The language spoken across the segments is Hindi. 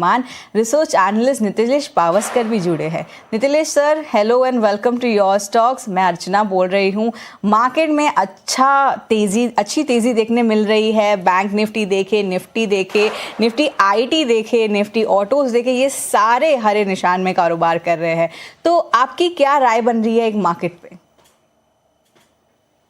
मान रिसर्च एनालिस्ट नितिलेश पावस्कर भी जुड़े हैं। Nitilesh sir, hello and welcome to your stocks. मैं अर्चना बोल रही हूँ। मार्केट में अच्छी तेज़ी देखने मिल रही है। बैंक निफ्टी देखे, निफ्टी देखे, निफ्टी आईटी देखे, निफ्टी ऑटोज देखे, ये सारे हरे निशान में कारोबार कर रहे हैं। तो आपकी क्या राय बन रही है एक मार्केट पे?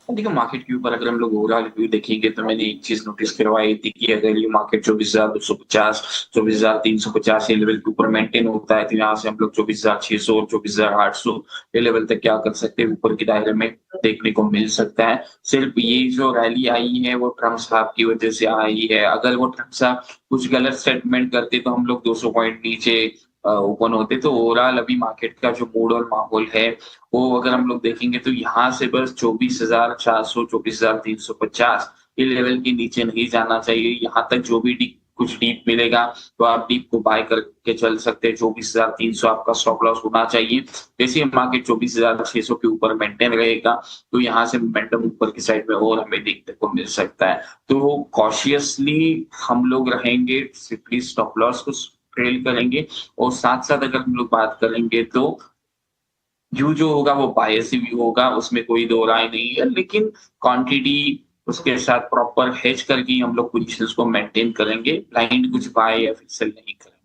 देखो, मार्केट के ऊपर अगर हम लोग ओवरऑल व्यू देखेंगे तो मैंने एक चीज नोटिस करवाई थी कि अगर ये मार्केट 24,250 24,350 ये लेवल के ऊपर मेंटेन होता है तो यहाँ से हम लोग 24,600 और 24,800 ये लेवल तक क्या कर सकते हैं, ऊपर के दायरे में देखने को मिल सकता है। सिर्फ ये जो रैली आई है वो ट्रम्प साहब की वजह से आई है। अगर वो ट्रम्प साहब कुछ गलत स्टेटमेंट करते तो हम लोग 200 पॉइंट नीचे ओपन होते। तो ओवरऑल अभी मार्केट का जो मूड और माहौल है वो अगर हम लोग देखेंगे तो यहाँ से बस 24,400 24,350 ये लेवल के नीचे नहीं जाना चाहिए। यहाँ तक जो भी कुछ डीप मिलेगा तो आप डीप को बाय करके चल सकते हैं। 24,300 आपका स्टॉप लॉस होना चाहिए। जैसे मार्केट 24,600 के ऊपर मेंटेन रहेगा तो यहाँ से मोमेंटम ऊपर की साइड में और हमें देखने को मिल सकता है। तो कॉशियसली हम लोग रहेंगे, सिंपली स्टॉप लॉस को ट्रेल करेंगे और साथ साथ अगर हम लोग बात करेंगे तो व्यू जो होगा वो बायस ही व्यू होगा, उसमें कोई दो राय नहीं है। लेकिन क्वांटिटी उसके साथ प्रॉपर हेज करके हम लोग पोजीशंस को मेंटेन करेंगे। ब्लाइंड कुछ बाय या फिर सेल नहीं करेंगे।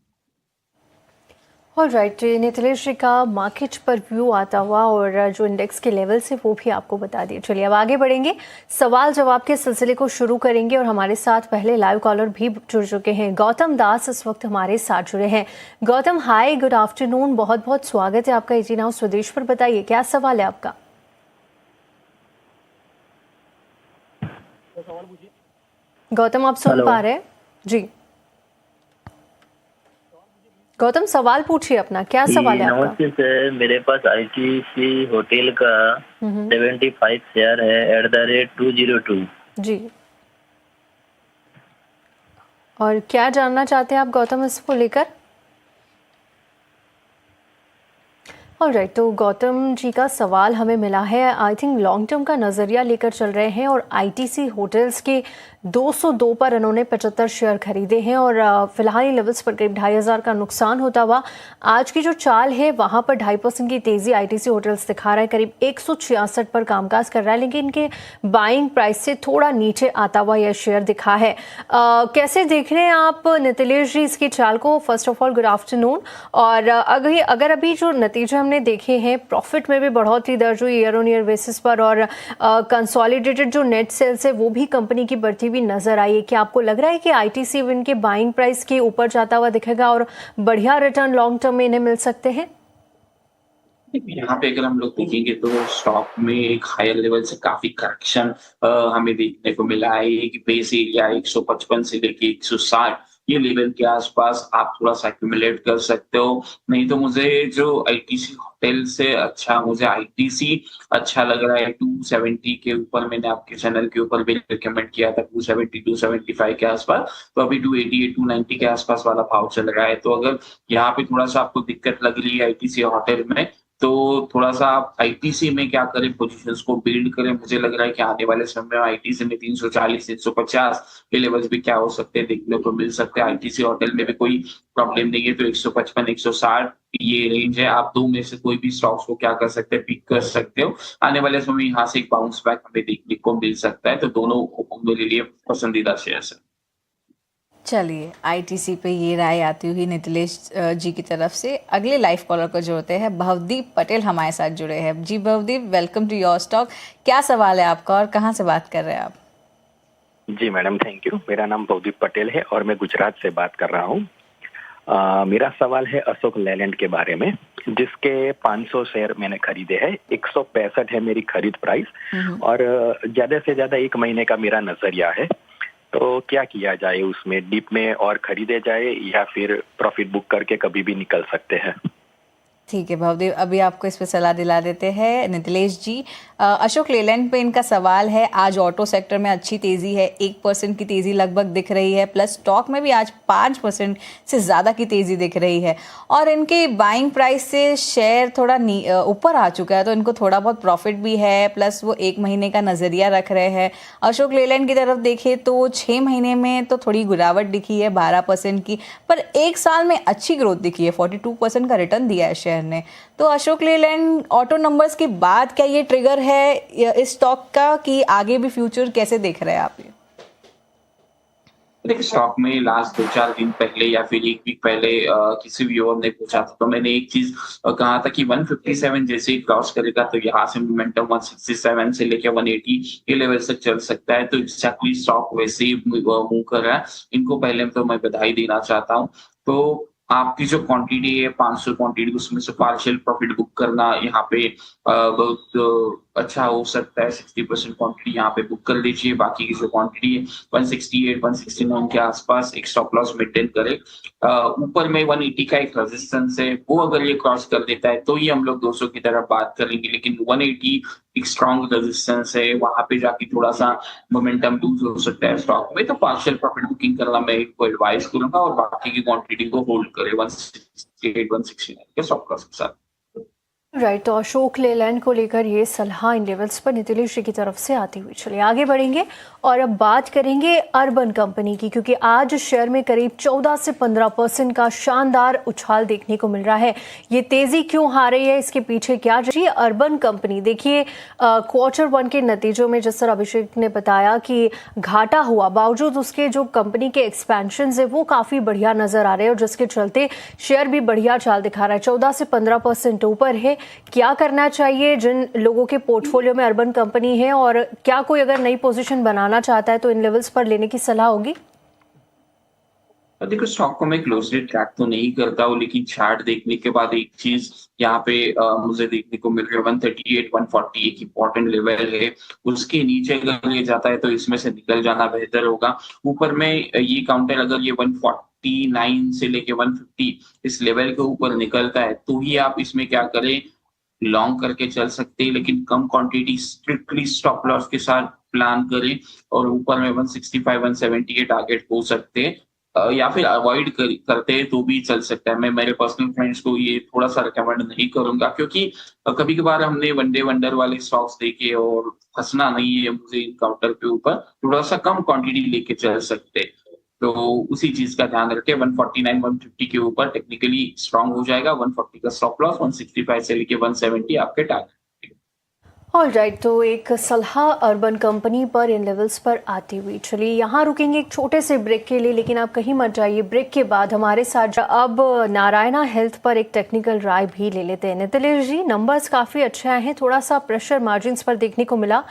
ऑलराइट, नितिलेश जी का मार्केट पर व्यू आता हुआ और जो इंडेक्स के लेवल्स है वो भी आपको बता दिए। चलिए अब आगे बढ़ेंगे, सवाल जवाब के सिलसिले को शुरू करेंगे और हमारे साथ पहले लाइव कॉलर भी जुड़ चुके हैं। गौतम दास इस वक्त हमारे साथ जुड़े हैं। गौतम, हाय, गुड आफ्टरनून, बहुत बहुत स्वागत है आपका एजी नाउ स्वदेश पर। बताइए क्या सवाल है आपका? गौतम, आप सुन पा रहे हैं? जी गौतम, सवाल पूछिए अपना, क्या सवाल है आपका? नमस्ते सर, मेरे पास आईटीसी होटल का 75 शेयर है @202। जी, और क्या जानना चाहते हैं आप गौतम इसको लेकर? ऑलराइट, तो गौतम जी का सवाल हमें मिला है। आई थिंक लॉन्ग टर्म का नज़रिया लेकर चल रहे हैं और आईटीसी होटल्स के 202 पर इन्होंने 75 शेयर खरीदे हैं और फिलहाल लेवल्स पर करीब 2,500 का नुकसान होता हुआ आज की जो चाल है वहां पर 2.5% की तेज़ी आईटीसी होटल्स दिखा रहा है। करीब 166 पर कामकाज कर रहा है, लेकिन इनके बाइंग प्राइस से थोड़ा नीचे आता हुआ यह शेयर दिखा है। कैसे देख रहे हैं आप नितिलेश जी इसकी चाल को? First of all good afternoon. और अगर अभी जो नतीजे हमने देखे हैं, प्रॉफिट में भी बढ़ोतरी दर्ज हुई ईयर ऑन ईयर बेसिस पर और कंसोलिडेटेड जो नेट सेल्स है वो भी कंपनी की बढ़ती हुई नजर आई है। क्या आपको लग रहा है कि आईटीसी इनके बाइंग प्राइस के ऊपर जाता हुआ दिखेगा और बढ़िया रिटर्न लॉन्ग टर्म में इन्हें मिल सकते हैं? यहाँ पे अगर हम लोग देखेंगे तो स्टॉक में एक हायर लेवल से काफी करेक्शन हमें देखने को मिला है। कि बेस एरिया 155 से लेके 160 ये लेवल के आसपास आप थोड़ा सा एक्यूमुलेट कर सकते हो। नहीं तो मुझे जो आईटीसी होटल से अच्छा, मुझे आईटीसी अच्छा लग रहा है 270 के ऊपर। मैंने आपके चैनल के ऊपर भी रिकमेंड किया था 270 275 के आसपास। तो अभी 288 290 के आसपास वाला भाव चल रहा है। तो अगर यहाँ पे थोड़ा सा आपको दिक्कत लग रही है आईटीसी होटल में तो थोड़ा सा आप आईटीसी में क्या करें, पोजीशंस को बिल्ड करें। मुझे लग रहा है कि आने वाले समय में आईटीसी में 340 350 के लेवल्स भी क्या हो सकते हैं, देखने को मिल सकते हैं। आईटीसी होटल में भी कोई प्रॉब्लम नहीं है तो 155 160 ये रेंज है। आप दो में से कोई भी स्टॉक्स को क्या कर सकते हैं, पिक कर सकते हो। आने वाले समय में यहाँ से एक बाउंस बैक हमें देखने को मिल सकता है। तो दोनों मेरे लिए पसंदीदा शेयर्स है। चलिए, आईटीसी पे ये राय आती हुई नितिलेश जी की तरफ से अगले लाइव कॉलर को जोड़ते हैं। भवदीप पटेल हमारे साथ जुड़े हैं। जी Bhavdeep, welcome to your stock. क्या सवाल है आपका और कहाँ से बात कर रहे हैं आप? जी मैडम, थैंक यू। मेरा नाम भवदीप पटेल है और मैं गुजरात से बात कर रहा हूँ। मेरा सवाल है अशोक लेलैंड के बारे में, जिसके 500 शेयर मैंने खरीदे हैं। 165 है मेरी खरीद प्राइस और ज्यादा से ज्यादा 1 महीने का मेरा नजरिया है। तो क्या किया जाए, उसमें डीप में और खरीदे जाए या फिर प्रॉफिट बुक करके कभी भी निकल सकते हैं? ठीक है भवदेव, अभी आपको इस पे सलाह दिला देते हैं नितिलेश जी। अशोक लेलैंड पे इनका सवाल है, आज ऑटो सेक्टर में अच्छी तेज़ी है, 1% की तेज़ी लगभग दिख रही है, प्लस स्टॉक में भी आज 5% से ज़्यादा की तेज़ी दिख रही है और इनके बाइंग प्राइस से शेयर थोड़ा ऊपर आ चुका है, तो इनको थोड़ा बहुत प्रॉफिट भी है, प्लस वो 1 महीने का नज़रिया रख रहे हैं। अशोक लेलैंड की तरफ देखें तो 6 महीने में तो थोड़ी गिरावट दिखी है 12% की, पर 1 साल में अच्छी ग्रोथ दिखी है, 42% का रिटर्न दिया है शेयर ने। तो अशोक लेलैंड ऑटो नंबर्स के बाद क्या ये ट्रिगर है इस स्टॉक का कि आगे भी फ्यूचर कैसे देख रहे हैं आप ये? देखिए, स्टॉक में लास्ट 2-4 दिन पहले या फिर 1 वीक पहले किसी व्यूअर ने पूछा था, तो मैंने एक चीज कहा था कि 157 जैसे ही क्रॉस करेगा तो यहाँ से मोमेंटम 167 से लेकर 180 के लेवल तक चल सकता है। तो एग्जैक्टली स्टॉक वैसे ही मूव कर रहा है। इनको पहले तो मैं बधाई देना चाहता हूँ। तो आपकी जो क्वांटिटी है 500 क्वांटिटी, उसमें से पार्शियल प्रॉफिट बुक करना यहाँ पे बहुत अच्छा हो सकता है। 60% क्वांटिटी यहाँ पे बुक कर लीजिए। बाकी की जो क्वांटिटी है 168 169 के आसपास एक स्टॉप लॉस मेंटेन करे। ऊपर में 180 का एक रेजिस्टेंस है, वो अगर ये क्रॉस कर देता है तो ही हम लोग 200 की तरफ बात करेंगे, लेकिन 180 एक स्ट्रॉन्ग रेजिस्टेंस है, वहां पे जाके थोड़ा सा मोमेंटम लूज हो सकता है स्टॉक में। तो पार्शियल प्रॉफिट बुकिंग करना मैं इनको एडवाइस करूंगा और बाकी की क्वांटिटी को होल्ड करे 168 169 के स्टॉप लॉस के साथ। राइट, तो अशोक लेलैंड को लेकर ये सलाह इन लेवल्स पर नितिलेश जी की तरफ से आती हुई। चलिए आगे बढ़ेंगे और अब बात करेंगे अर्बन कंपनी की, क्योंकि आज शेयर में करीब 14 से 15% का शानदार उछाल देखने को मिल रहा है। ये तेजी क्यों आ रही है, इसके पीछे क्या जी? अर्बन कंपनी देखिए, Q1 के नतीजों में जिस तरह अभिषेक ने बताया कि घाटा हुआ, बावजूद उसके जो कंपनी के एक्सपेंशन है वो काफ़ी बढ़िया नजर आ रहे हैं और जिसके चलते शेयर भी बढ़िया चाल दिखा रहा है, 14 से 15% ऊपर है। क्या करना चाहिए जिन लोगों के पोर्टफोलियो में अर्बन कंपनी है, और क्या कोई अगर नई पोजीशन बनाना चाहता है तो इन लेवल्स पर लेने की सलाह होगी? देखो, स्टॉक को मैं क्लोजली ट्रैक तो नहीं करता हूँ, लेकिन चार्ट देखने के बाद एक चीज यहाँ पे मुझे देखने को मिल रही है, 138 140 एक इम्पोर्टेंट लेवल है। उसके नीचे अगर ये जाता है तो इसमें से निकल जाना बेहतर होगा। ऊपर में ये काउंटर अगर ये 149 से लेके 150 इस लेवल के ऊपर निकलता है तो ही आप इसमें क्या करें, लॉन्ग करके चल सकते हैं, लेकिन कम क्वांटिटी स्ट्रिक्टली स्टॉप लॉस के साथ प्लान करें। और ऊपर में 165 170 के टारगेट हो सकते हैं, या फिर अवॉइड करते हैं तो भी चल सकता है। मैं मेरे पर्सनल फ्रेंड्स को ये थोड़ा सा रिकमेंड नहीं करूंगा, क्योंकि कभी कभार हमने वनडे वंडर वाले स्टॉक्स देखे और फंसना नहीं है मुझे इन काउंटर के ऊपर। थोड़ा सा कम क्वांटिटी लेके चल सकते हैं, तो उसी चीज का ध्यान रखें। 149 150 के ऊपर टेक्निकली स्ट्रांग हो जाएगा। 140 का स्टॉप लॉस, 165 से लेके 170 आपके टारगेट। ऑल राइट, तो एक सलाह अर्बन कंपनी पर इन लेवल्स पर आती हुई। चलिए यहाँ रुकेंगे एक छोटे से ब्रेक के लिए, लेकिन आप कहीं मत जाइए। ब्रेक के बाद हमारे साथ अब नारायणा हेल्थ पर एक टेक्निकल राय भी ले लेते हैं। नितिलेश जी, नंबर्स काफ़ी अच्छे आए हैं, थोड़ा सा प्रेशर मार्जिन्स पर देखने को मिला।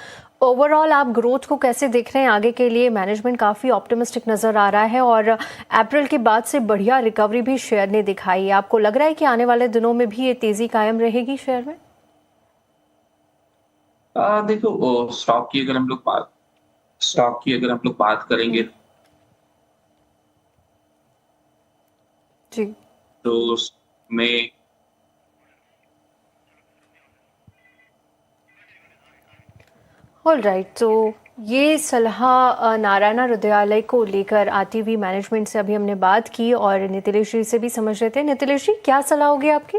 ओवरऑल आप ग्रोथ को कैसे देख रहे हैं आगे के लिए? मैनेजमेंट काफ़ी ऑप्टिमिस्टिक नज़र आ रहा है और अप्रैल के बाद से बढ़िया रिकवरी भी शेयर ने दिखाई है। आपको लग रहा है कि आने वाले दिनों में भी ये तेज़ी कायम रहेगी शेयर में? देखो, स्टॉक की अगर हम लोग बात करेंगे जी, तो मैं ऑल राइट, तो ये सलाह नारायणा हृदयालय को लेकर आती हुई मैनेजमेंट से अभी हमने बात की और नितिलेश जी से भी समझ रहे थे। नितिलेश जी, क्या सलाह होगी आपकी?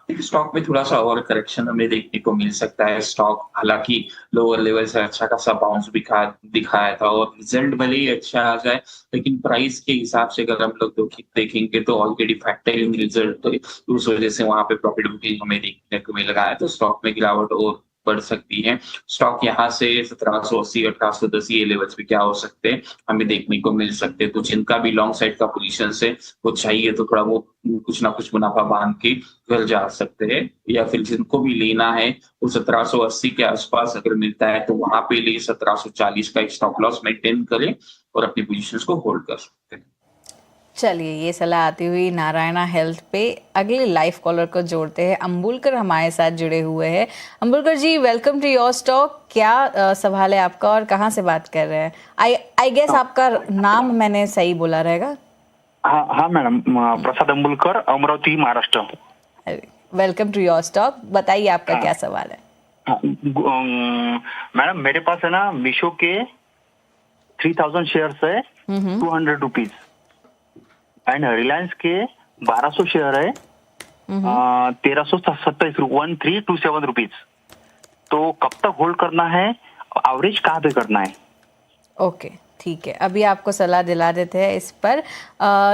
स्टॉक में थोड़ा सा और करेक्शन हमें देखने को मिल सकता है। स्टॉक हालांकि लोअर लेवल से अच्छा खासा बाउंस दिखाया था और रिजल्ट भले ही अच्छा आ जाए, लेकिन प्राइस के हिसाब से अगर हम लोग देखेंगे तो ऑलरेडी फैक्टरिंग रिजल्ट, तो उस वजह से वहां पे प्रॉफिट बुकिंग हमें देखने को मिल रहा है, तो स्टॉक में गिरावट और बढ़ सकती है। स्टॉक यहाँ से 1780 1810 ये लेवल्स पे क्या हो सकते हैं हमें देखने को मिल सकते हैं। तो जिनका भी लॉन्ग साइड का पोजीशन है वो चाहिए तो थोड़ा वो कुछ ना कुछ मुनाफा बांध के घर जा सकते हैं, या फिर जिनको भी लेना है वो 1780 के आसपास अगर मिलता है तो वहां पे ले 1740 का एक स्टॉप लॉस मेंटेन करें और अपनी पोजीशंस को होल्ड कर सकते हैं। चलिए, ये सलाह आती हुई नारायणा हेल्थ पे। अगले लाइव कॉलर को जोड़ते हैं। अंबुलकर हमारे साथ जुड़े हुए हैं। अंबुलकर जी, वेलकम टू योर स्टॉक। क्या सवाल है आपका और कहाँ से बात कर रहे हैं? आई गेस आपका नाम मैंने सही बोला रहेगा? हाँ madam, Prasad Ambulkar, Amravati, Maharashtra. Welcome to your stock, बताइए आपका क्या सवाल है। हाँ, मैडम मेरे पास है ना मीशो के 3000 शेयर्स है, 200 रुपीज, एंड रिलायंस के 1200 शेयर है, 1327 1327 रुपीज। तो कब तक होल्ड करना है, एवरेज कहाँ पे करना है? ओके ठीक है, अभी आपको सलाह दिला देते हैं इस पर।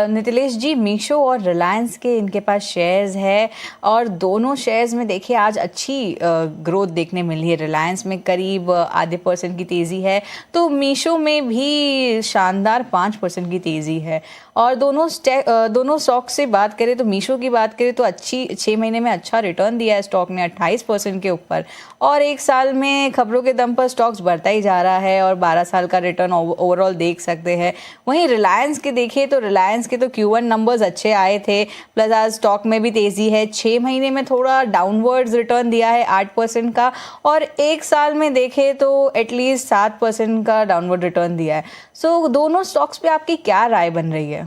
नितिलेश जी, मीशो और रिलायंस के इनके पास शेयर्स है और दोनों शेयर्स में देखिए आज अच्छी ग्रोथ देखने मिली है। रिलायंस में करीब आधे % की तेज़ी है, तो मीशो में भी शानदार 5% की तेज़ी है। और दोनों स्टॉक से बात करें तो मीशो की बात करें तो अच्छी 6 महीने में अच्छा रिटर्न दिया है स्टॉक ने 28% के ऊपर, और 1 साल में खबरों के दम पर स्टॉक्स बढ़ता ही जा रहा है और 12 साल का रिटर्न ओवरऑल देख सकते हैं। वहीं रिलायंस के देखिए तो रिलायंस के तो Q1 नंबर्स अच्छे आए थे, प्लस आज स्टॉक में भी तेज़ी है। 6 महीने में थोड़ा डाउनवर्ड्स रिटर्न दिया है 8% का, और 1 साल में देखें तो एटलीस्ट 7% का डाउनवर्ड रिटर्न दिया है। सो दोनों स्टॉक्स पे आपकी क्या राय बन रही है?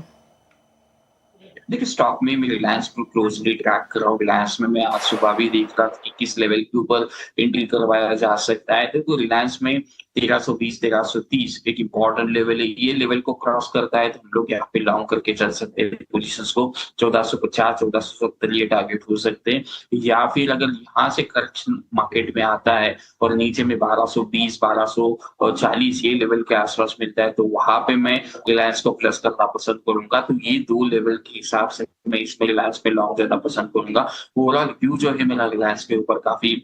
देखिए, स्टॉक में मैं रिलायंस को क्लोजली ट्रैक कर रहा हूँ। रिलायंस में मैं आज सुबह भी देख रहा था कि किस लेवल के ऊपर एंट्री करवाया जा सकता है। देखो, रिलायंस में 1320 1330 एक इंपॉर्टेंट लेवल है। ये लेवल को क्रॉस करता है तो हम लोग यहाँ पे लॉन्ग करके चल सकते हैं पोजीशंस को। 1450 1470 ये टारगेट हो सकते हैं, या फिर अगर यहाँ से करेक्शन मार्केट में आता है और नीचे में 1220 1240 ये लेवल के आसपास मिलता है, तो वहां पे मैं रिलायंस को प्लस करना पसंद करूंगा। तो ये 2 लेवल के हिसाब से मैं इसमें रिलायंस पे लॉन्ग जाना पसंद करूंगा। ओवरऑल व्यू जो है मेरा रिलायंस के ऊपर काफी,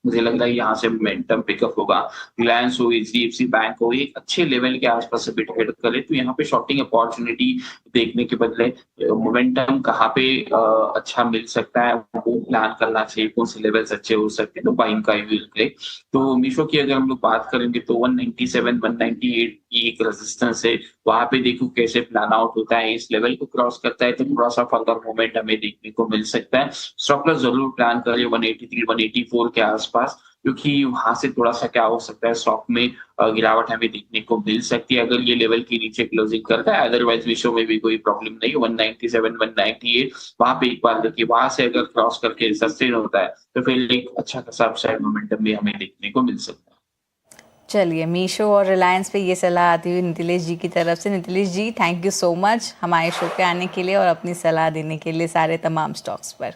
मुझे लग रहा है यहाँ से मोमेंटम पिकअप होगा। रिलायंस हो, HDFC बैंक हो, एक अच्छे लेवल के आसपास से ट्रेड करे तो यहाँ पे शॉर्टिंग अपॉर्चुनिटी देखने के बदले मोमेंटम कहाँ पे अच्छा मिल सकता है वो प्लान करना चाहिए, कौन से लेवल्स अच्छे हो सकते हैं, तो बाइंग का यूज करें। तो मीशो की अगर हम लोग बात करेंगे तो 197 198 की एक रेजिस्टेंस है, वहां पे देखो कैसे प्लान आउट होता है। इस लेवल को क्रॉस करता है तो थोड़ा सा फर्दर मोमेंट हमें देखने को मिल सकता है। स्टॉप लॉस जरूर प्लान करिए 183 184 के आसपास, क्योंकि वहां से थोड़ा सा क्या हो सकता है, स्टॉक में गिरावट हमें देखने को मिल सकती है अगर ये लेवल के नीचे क्लोजिंग करता है। अदरवाइज विश्व में भी कोई प्रॉब्लम नहीं है। 197 198 वहां पे एक बार देखिए, वहां से अगर क्रॉस करके सस्टेन होता है तो फिर एक अच्छा खासा अपसाइड मोमेंटम भी हमें देखने को मिल सकता है। चलिए, मीशो और रिलायंस पे ये सलाह आती हुई नितिलेश जी की तरफ से। नितिलेश जी, थैंक यू सो मच हमारे शो पे आने के लिए और अपनी सलाह देने के लिए सारे तमाम स्टॉक्स पर।